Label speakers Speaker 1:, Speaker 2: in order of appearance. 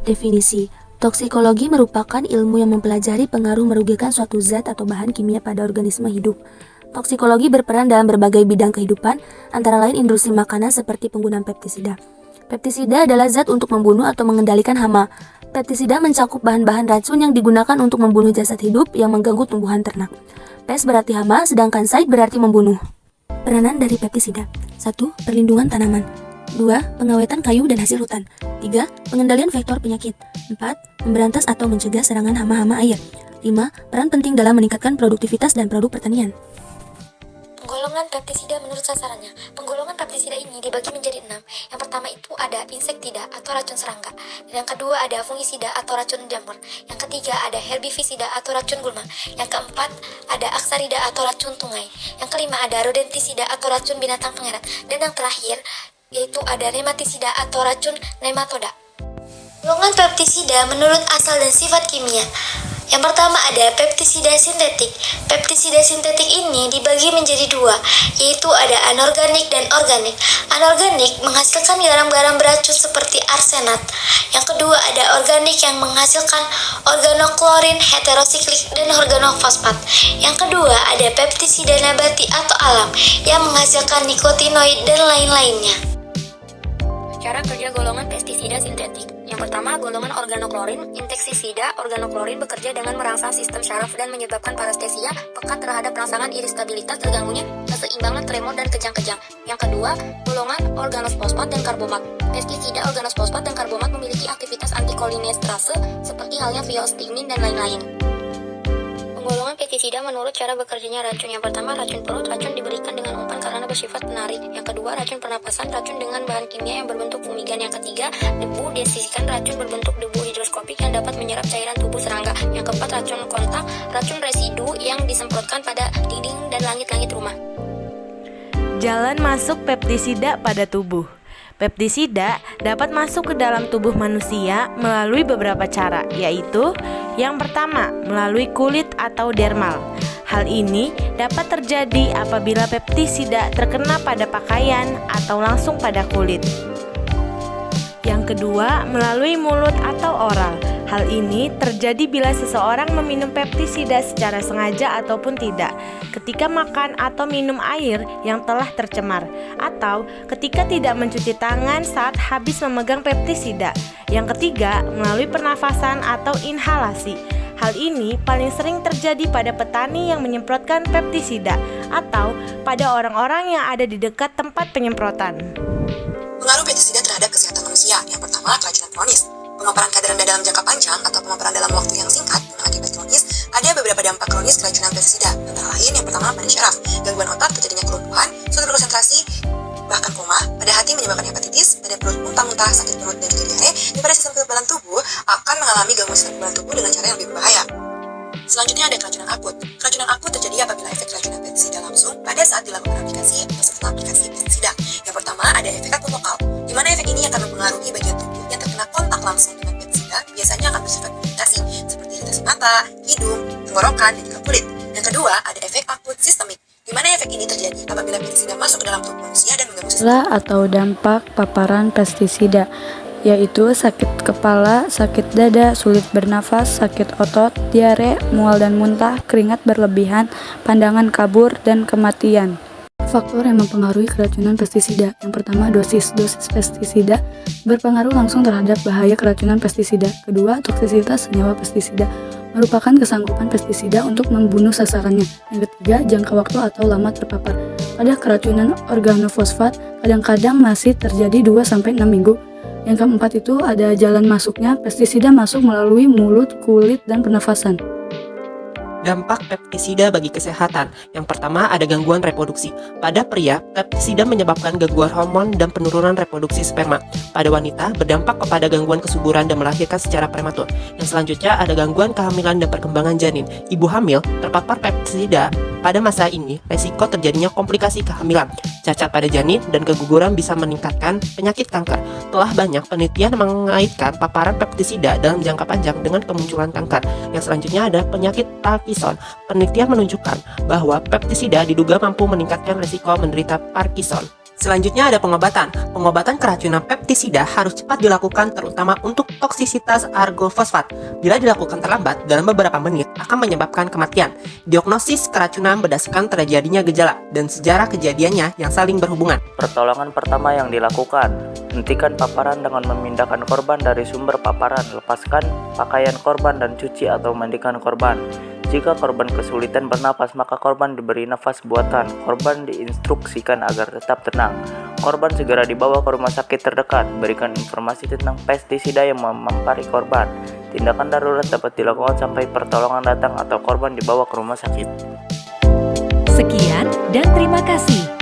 Speaker 1: Definisi. Toksikologi merupakan ilmu yang mempelajari pengaruh merugikan suatu zat atau bahan kimia pada organisme hidup. Toksikologi berperan dalam berbagai bidang kehidupan, antara lain industri makanan seperti penggunaan pestisida. Pestisida adalah zat untuk membunuh atau mengendalikan hama. Pestisida mencakup bahan-bahan racun yang digunakan untuk membunuh jasad hidup yang mengganggu tumbuhan ternak. Pes berarti hama, sedangkan side berarti membunuh. Peranan dari pestisida. 1. Perlindungan tanaman. 2. Pengawetan kayu dan hasil hutan. 3. Pengendalian vektor penyakit. 4. Memberantas atau mencegah serangan hama-hama air. 5. Peran penting dalam meningkatkan produktivitas dan produk pertanian.
Speaker 2: Penggolongan pestisida menurut sasarannya. Penggolongan pestisida ini dibagi menjadi 6. Yang pertama itu ada insektida atau racun serangga. Dan yang kedua ada fungisida atau racun jamur. Yang ketiga ada herbisida atau racun gulma. Yang keempat ada aksarida atau racun tungai. Yang kelima ada rodentisida atau racun binatang pengeret. Dan yang terakhir yaitu ada nematisida atau racun nematoda. Golongan pestisida menurut asal dan sifat kimia. Yang pertama ada pestisida sintetik. Pestisida sintetik ini dibagi menjadi 2, yaitu ada anorganik dan organik. Anorganik menghasilkan garam-garam beracun seperti arsenat. Yang kedua ada organik yang menghasilkan organoklorin heterosiklik dan organofosfat. Yang kedua ada pestisida nabati atau alam yang menghasilkan nikotinoid dan lain-lainnya. Cara kerja golongan pestisida sintetik. Yang pertama, golongan organoklorin. Insektisida organoklorin bekerja dengan merangsang sistem syaraf dan menyebabkan parestesia, pekat terhadap rangsangan irritabilitas, terganggunya keseimbangan tremor dan kejang-kejang. Yang kedua, golongan organosfosfat dan karbomat. Pestisida organosfosfat dan karbomat memiliki aktivitas antikolinesterase seperti halnya viostigmin dan lain-lain. Penggolongan pestisida menurut cara bekerjanya racun. Yang pertama, racun perut. Racun diberikan dengan umpan karena bersifat penarik. Yang kedua, racun pernapasan. Racun dengan bahan kimia yang berbentuk fumigan. Yang ketiga, debu desisikan. Racun berbentuk debu hidroskopik yang dapat menyerap cairan tubuh serangga. Yang keempat, racun kontak. Racun residu yang disemprotkan pada dinding dan langit-langit rumah.
Speaker 3: Jalan masuk pestisida pada tubuh. Pestisida dapat masuk ke dalam tubuh manusia melalui beberapa cara, yaitu yang pertama, melalui kulit atau dermal. Hal ini dapat terjadi apabila pestisida terkena pada pakaian atau langsung pada kulit. Yang kedua, melalui mulut atau oral. Hal ini terjadi bila seseorang meminum pestisida secara sengaja ataupun tidak, ketika makan atau minum air yang telah tercemar, atau ketika tidak mencuci tangan saat habis memegang pestisida. Yang ketiga, melalui pernafasan atau inhalasi. Hal ini paling sering terjadi pada petani yang menyemprotkan pestisida atau pada orang-orang yang ada di dekat tempat penyemprotan.
Speaker 4: Pengaruh pestisida terhadap kesehatan manusia. Yang pertama, keracunan kronis. Pemaparan kadar rendah dalam jangka panjang atau pemaparan dalam waktu yang singkat dengan akibat kronis, ada beberapa dampak kronis keracunan pestisida. Antara lain yang pertama pada syaraf, gangguan otak, terjadinya kelumpuhan, sulit berkonsentrasi, bahkan koma. Pada hati menyebabkan hepatitis, pada perut muntah-muntah, sakit perut dan juga diare. Dan pada sistem kekebalan tubuh akan mengalami gangguan sistem kekebalan tubuh dengan cara yang lebih berbahaya. Selanjutnya ada keracunan akut. Keracunan akut terjadi apabila efek keracunan pestisida langsung pada saat dilakukan aplikasi atau setelah aplikasi pestisida. Yang pertama ada efek akut lokal, di mana efek ini akan mempengaruhi bagian tubuh yang terkena kontak langsung dengan pestisida, biasanya akan bersifat iritasi seperti iritasi mata, hidung, tenggorokan, dan juga kulit. Yang kedua ada efek akut sistemik, di mana efek ini terjadi apabila pestisida masuk ke dalam tubuh manusia dan mengganggu sistem.
Speaker 5: Atau dampak paparan pestisida, yaitu sakit kepala, sakit dada, sulit bernafas, sakit otot, diare, mual dan muntah, keringat berlebihan, pandangan kabur, dan kematian. Faktor yang mempengaruhi keracunan pestisida. Yang pertama, dosis pestisida berpengaruh langsung terhadap bahaya keracunan pestisida. Kedua, toksisitas senyawa pestisida merupakan kesanggupan pestisida untuk membunuh sasarannya. Yang ketiga, jangka waktu atau lama terpapar. Pada keracunan organofosfat, kadang-kadang masih terjadi 2-6 minggu. Yang keempat itu ada jalan masuknya, pestisida masuk melalui mulut, kulit, dan pernafasan.
Speaker 6: Dampak pestisida bagi kesehatan. Yang pertama ada gangguan reproduksi. Pada pria, pestisida menyebabkan gangguan hormon dan penurunan reproduksi sperma. Pada wanita, berdampak kepada gangguan kesuburan dan melahirkan secara prematur. Yang selanjutnya ada gangguan kehamilan dan perkembangan janin. Ibu hamil terpapar pestisida. Pada masa ini, resiko terjadinya komplikasi kehamilan, cacat pada janin, dan keguguran bisa meningkatkan penyakit kanker. Telah banyak penelitian mengaitkan paparan pestisida dalam jangka panjang dengan kemunculan kanker. Yang selanjutnya ada penyakit Parkinson. Penelitian menunjukkan bahwa pestisida diduga mampu meningkatkan resiko menderita Parkinson. Selanjutnya ada pengobatan. Pengobatan keracunan peptisida harus cepat dilakukan terutama untuk toksisitas argofosfat. Bila dilakukan terlambat, dalam beberapa menit akan menyebabkan kematian. Diagnosis keracunan berdasarkan terjadinya gejala dan sejarah kejadiannya yang saling berhubungan.
Speaker 7: Pertolongan pertama yang dilakukan, hentikan paparan dengan memindahkan korban dari sumber paparan, lepaskan pakaian korban dan cuci atau mandikan korban. Jika korban kesulitan bernapas, maka korban diberi nafas buatan. Korban diinstruksikan agar tetap tenang. Korban segera dibawa ke rumah sakit terdekat. Berikan informasi tentang pestisida yang memampari korban. Tindakan darurat dapat dilakukan sampai pertolongan datang atau korban dibawa ke rumah sakit.
Speaker 8: Sekian dan terima kasih.